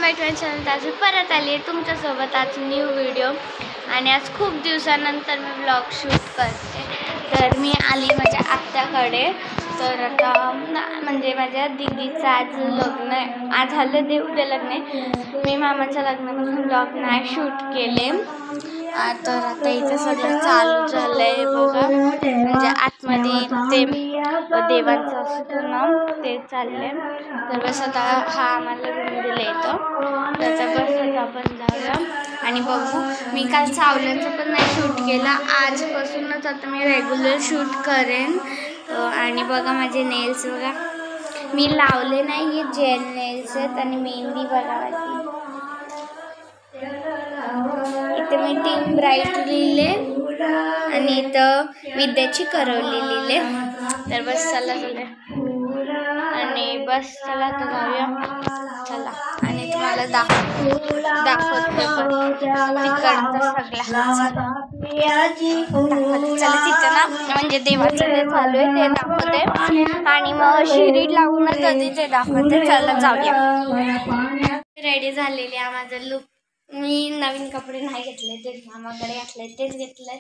Back to my channel. आज परत आली आहे तुमच्यासोबत आज न्यू व्हिडिओ. आणि आज खूप दिवसानंतर मी ब्लॉग शूट करते. तर मी आली माझ्या आत्याकडे. तर आता म्हणजे माझ्या दीदीचं आज लग्न आहे. आज झालं ते उद्या लग्न आहे. मी मामाच्या लग्नापासून ब्लॉग नाही शूट केले. तर आता इथं सगळं चालू झालं आहे बघा. म्हणजे आतमध्ये ते देवांचं असतं ना ते चालले. तर बस आता हा आम्हाला रूम दिलं येतं. त्याचा बस आता आपण जाऊया आणि बघू. मी काल सावल्यांचं पण नाही शूट केलं. आजपासूनच आता मी रेग्युलर शूट करेन. आणि बघा माझे नेल्स बघा मी लावले नाही. हे जेल नेल्स आहेत आणि मेहंदी बघा माझी. इथे मी टीम ब्राईट लिहिले आणि इथं विद्याची करवली लिहिले. तर बस चला आणि बस चला तर जाऊया. चला आणि तुम्हाला दाखवते पण तिकडचं सगळं चला तिथं ना म्हणजे देवाचं ते चालू आहे ते दाखवते. आणि मग शिरीड लागूनच कधी ते दाखवते. चला जाऊया. रेडी झालेली आहे. माझं लुक मी नवीन कपडे नाही घेतले. तेच मामाकडे घातले तेच घेतलंय.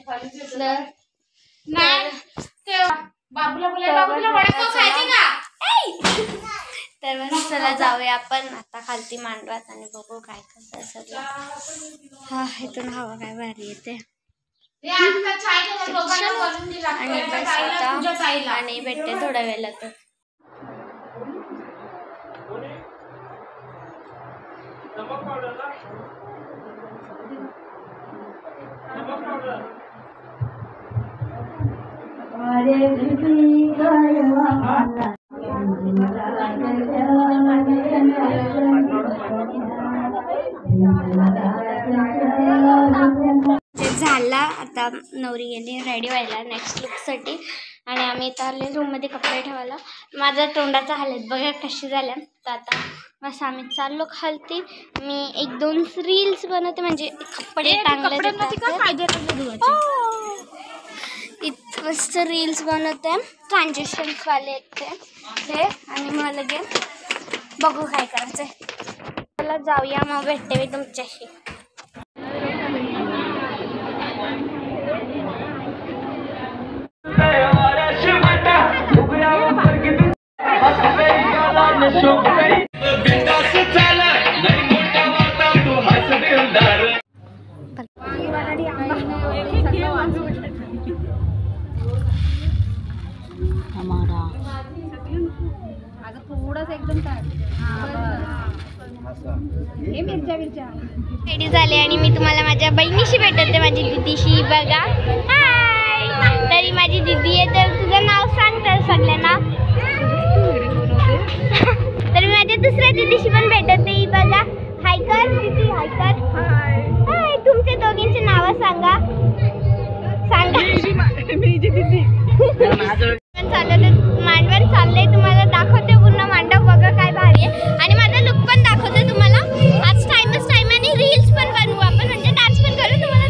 तर बस चला जाऊया आपण आता खालती मांडवात आणि बघू काय करतात सगळं. हा इथून हवा काय भारी येते. आणि बस आता आणि भेटते थोड्या वेळात. झाला आता नवरी गेली रेडी व्हायला नेक्स्ट लुकसाठी. आणि आम्ही इथं आले रूममध्ये कपडे ठेवायला. माझ्या तोंडाचा हालत बघा कशी झाल्या. तर आता मस्त आम्ही चाललो खालती. मी 1-2 रील्स बनवते म्हणजे कपडे टांगले इथं मस्त रील्स बनवते. ट्रान्झॅक्शन्सवाले आहेत ते आणि मग लगेच बघू काय करायचंय. चला जाऊया मग भेटते मी तुमच्याशी. रेडी झाले आणि मी तुम्हाला माझ्या बहिणीशी भेटते. माझी दीदीशी बघा. हाय. तरी माझी दीदी आहे. तर तुझं नाव सांग तर सगळ्यांना. तर मी माझ्या दुसऱ्या दीदीशी पण भेटते बघा. हाय कर दीदी. हाय कर. हाय. तुमच्या दोघींची नावं सांगा. मांडवण चाललंय तुम्हाला दाखवते पूर्ण मांडव बघा काय भारी आहे. आणि माझा लुक पण दाखवते तुम्हाला. आज टाइम आणि रील्स पण बनवू आपण म्हणजे डान्स पण करू तुम्हाला.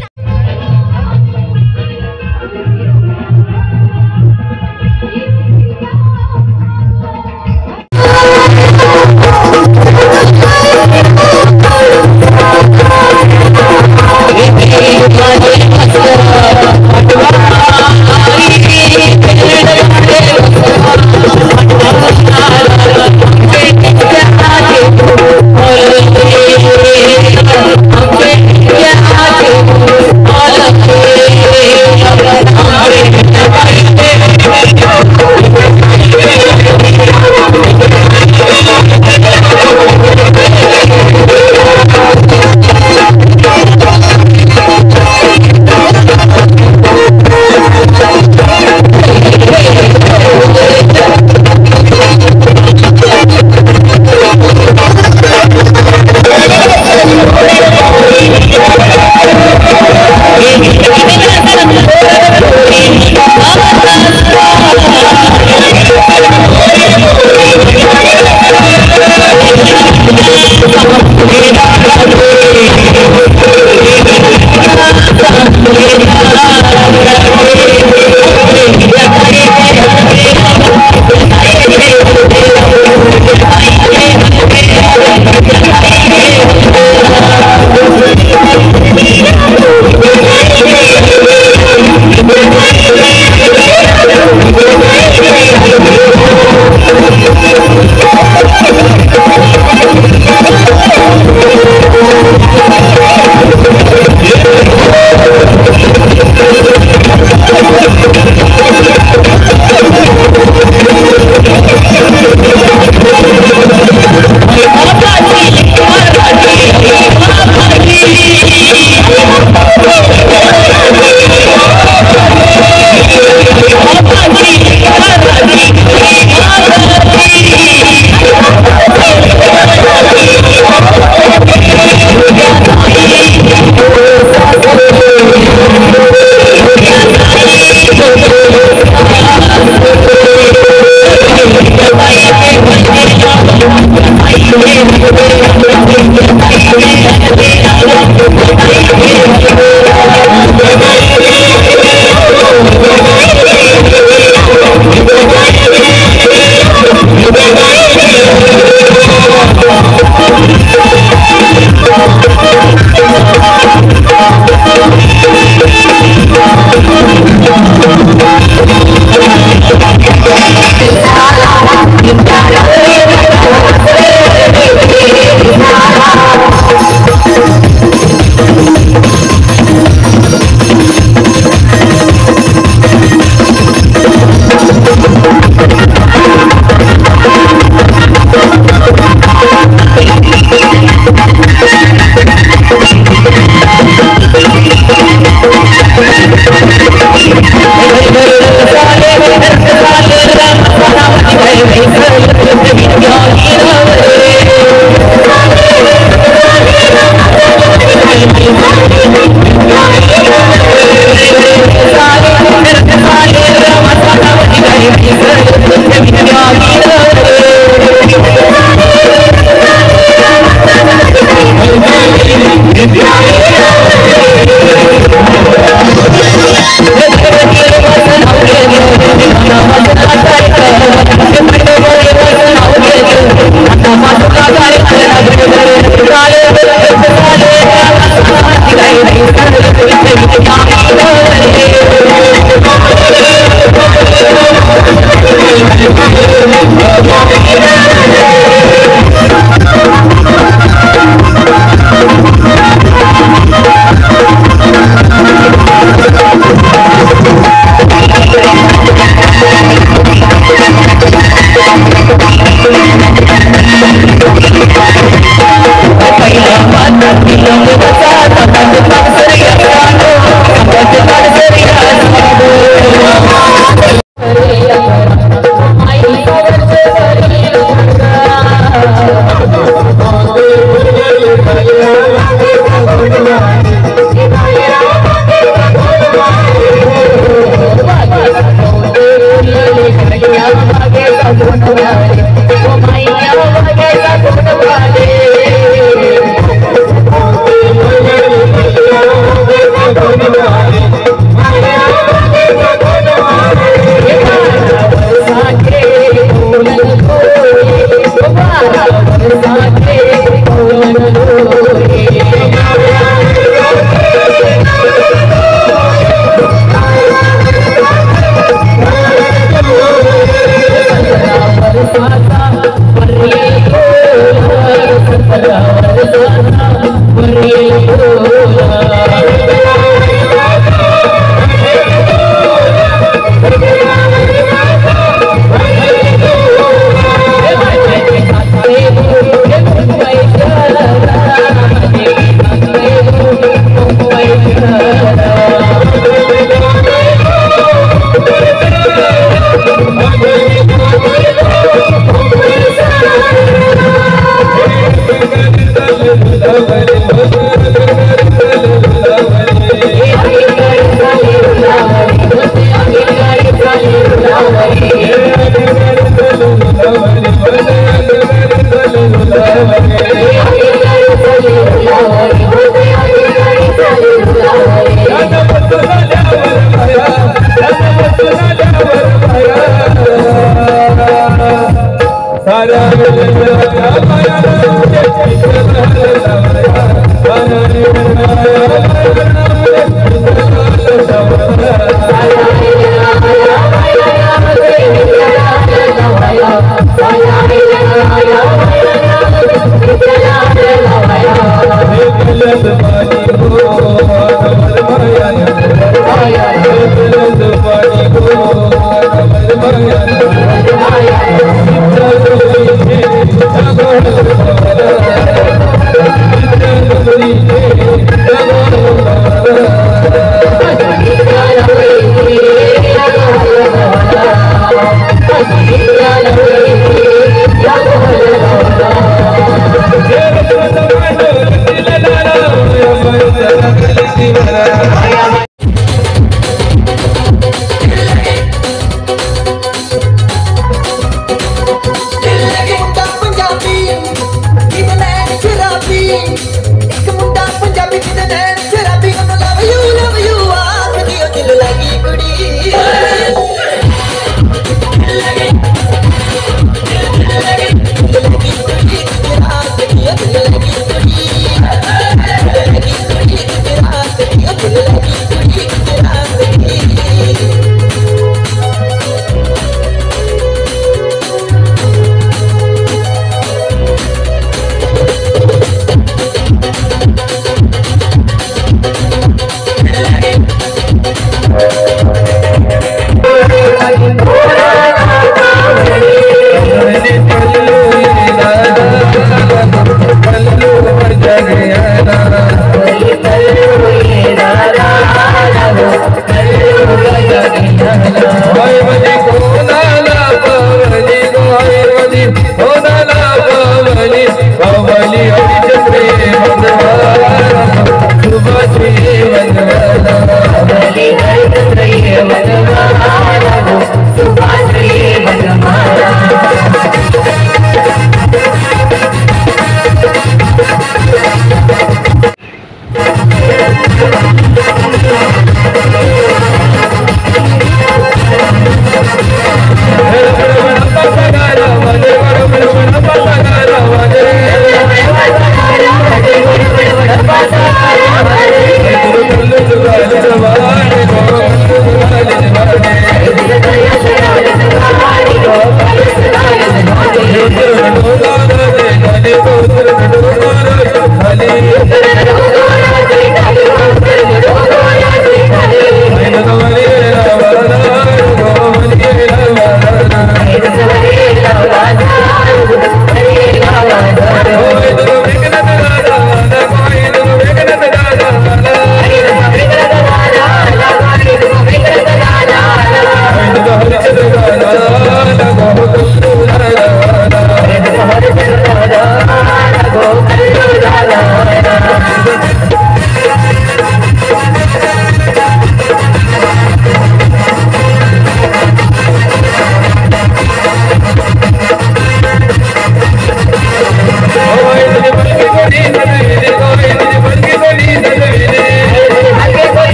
Saya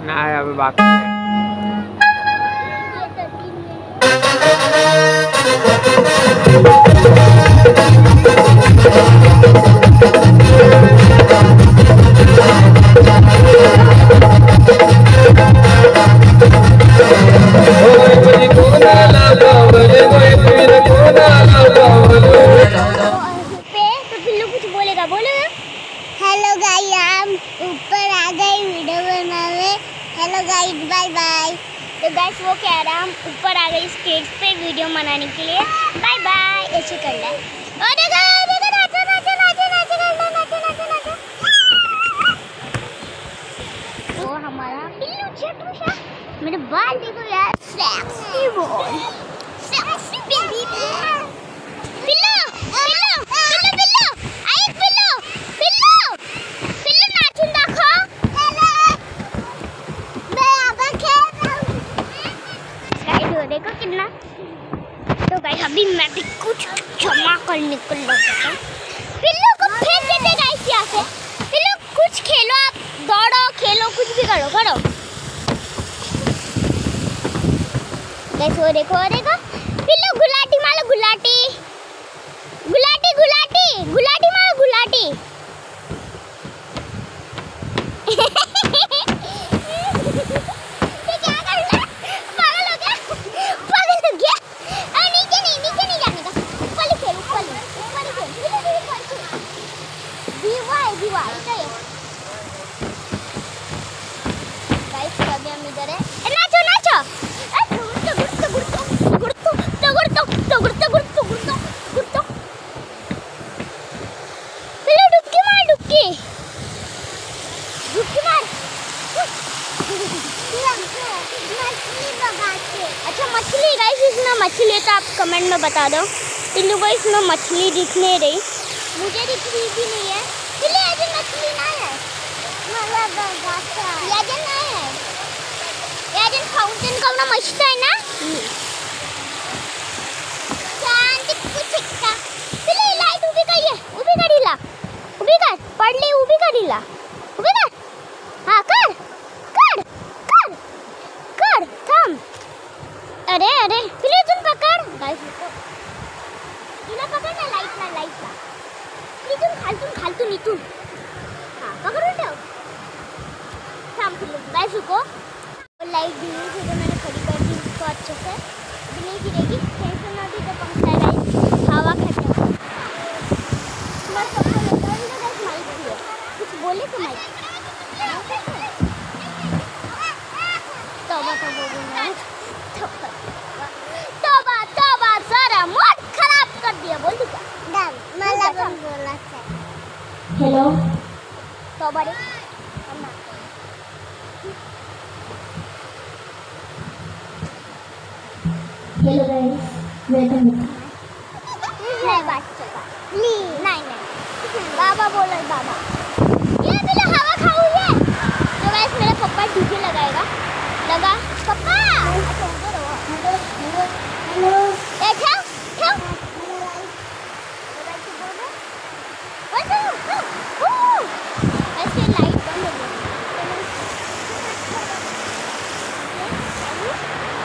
नाही अभी बाकी है। हेलो गाइस, हम ऊपर आ गए वीडियो बनाने। Hello guys, bye bye. तो गाइस वो कह रहा हम ऊपर आ गए स्टेज पे वीडियो बनाने के लिए। Bye bye. ऐसे कर ले। और देखो देखो नाचो नाचो नाचो नाचो नाचो नाचो नाचो नाचो। वो हमारा पिल्लू छोटू सा मेरे बाल देखो यार, sexy boy, sexy baby boy. पिल्लो पिल्लो पिल्लो पिल्लो, आई पिल्लो पिल्लो पिल्लो नाचून दाखव। मैं अब खेल रहा हूं। गाइस देखो कितना, तो गाइस अभी मैं भी कुछ जमा कर निकल लगा। पिल्लो को फेंक देते गाइस यहाँ से। पिल्लो कुछ खेलो, आप दौड़ो खेलो कुछ भी करो करो। गाइस वो देखो पिल्लो गुलाटी मारो, गुलाटी गुलाटी गुलाटी गुलाटी मारो, गुलाटी। ये क्या कर रहा है? पागल हो गया, पागल हो गया। नीचे नहीं जाने का, ऊपर ही खेल, ऊपर ही खेल। दीवार क्या है गाइस? अभी हम इधर है। नाचो नाचो, अच्छा मछली गाइस, इसमें मछली है तो आप कमेंट में बता दो। पिल्लू को इसमें मछली दिख नहीं रही, मुझे दिख रही भी नहीं है। पिल्लू ये मछली ना है, याजन ना है, याजन फाउंटेन का ना मस्त है ना। शांति कुछ का पिल्लू लाइट उभी करी है, उभी करीला, उभी कर पडली, उभी करीला, उभी कर। हां कर कर कर कर, थम। अरे अरे पिल्लू तुम पकड़ गाइस, तुला पकड़ ना, लाइट ना इथून खालतून इथून। हां पकडून ठेव, थांब पिल्लू। गाइस रुको, लाइट गिरी थी तो मैंने खड़ी कर दी उसको अच्छे से, अभी नहीं गिरेगी, टेंशन ना दी। तो पंखा है गाइस, हवा खट्टा बस सबको लगा ही ना गाइस। माइक भी है, कुछ बोले तो माइक तोबा तो बोलूं मैं, तोबा सारा मूड खराब कर दिया। बोल क्या मला पण बोलायचं आहे। हेलो तोबा रे, हेलो गाइस, वेलकम। नहीं बात नहीं बाबा बोलो बाबा। ये मेरा हवा खाऊ है तो गाइस, मेरे पापा डीजे लगाएगा, लगा पापा। हेलो ए ठेव ठेव, ऐसे लाइट बंद हो गई,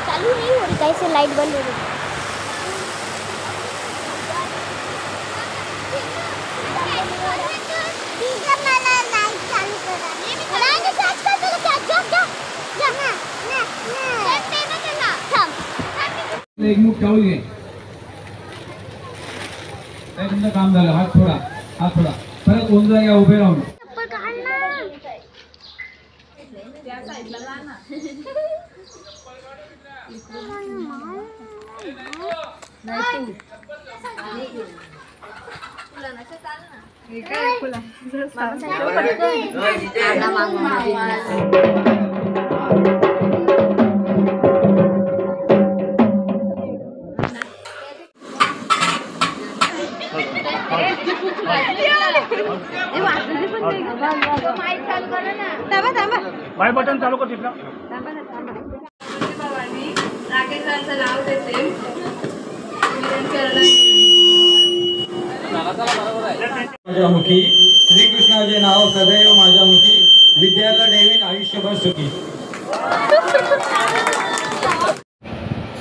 चालू नहीं हो रही कैसे, लाइट बंद हो गई। एक मुठ टाळू घे, तुमचं काम झालं। हात थोडा परत ओंजळा या उभे राहून। बाय बटन चालू कर तिथला। राकेशांचं नाव देते, माझ्या मुखी श्रीकृष्णाचे नाव सदैव माझ्या मुखी, विद्याला ठेवीन आयुष्यभर सुखी।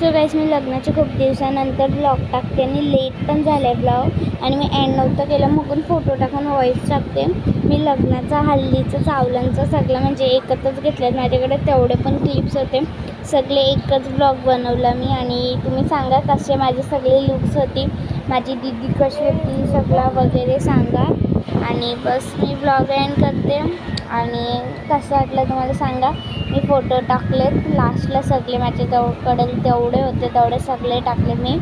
सो गाइस, मी लग्नाच्या खूप दिवसानंतर ब्लॉग टाकते आणि लेट पण झाले ब्लॉग, आणि मी एंड नव्हतं केलं म्हणून फोटो टाकून व्हॉइस टाकते। मी लग्नाचा हल्दीचं चावलांचं सगळं म्हणजे एकत्रच घेतलं, माझ्याकडे तेवढे पण क्लिप्स होते, सगळे एकच ब्लॉग बनवला मी। आणि तुम्ही सांगा कसे माझे सगळे लुक्स होती, माझी दीदी कशी होती, सगळं वगैरे सांगा। आणि बस मी ब्लॉग एंड करते, आणि कसं वाटलं तुम्हाला सांगा। मी फोटो टाकलेत लास्टला, सगळे माझ्याकडे तेवढे होते तेवढे सगळे टाकले मी।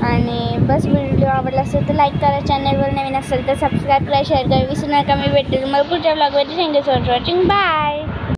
आणि बस व्हिडिओ आवडला असेल तर लाईक करा, चॅनलवर नवीन असेल तर सबस्क्राईब करा, शेअर करा, विसरू नका। मी भेटते तुम्हाला पुढच्या ब्लॉगमध्ये। Thank you for watching, bye.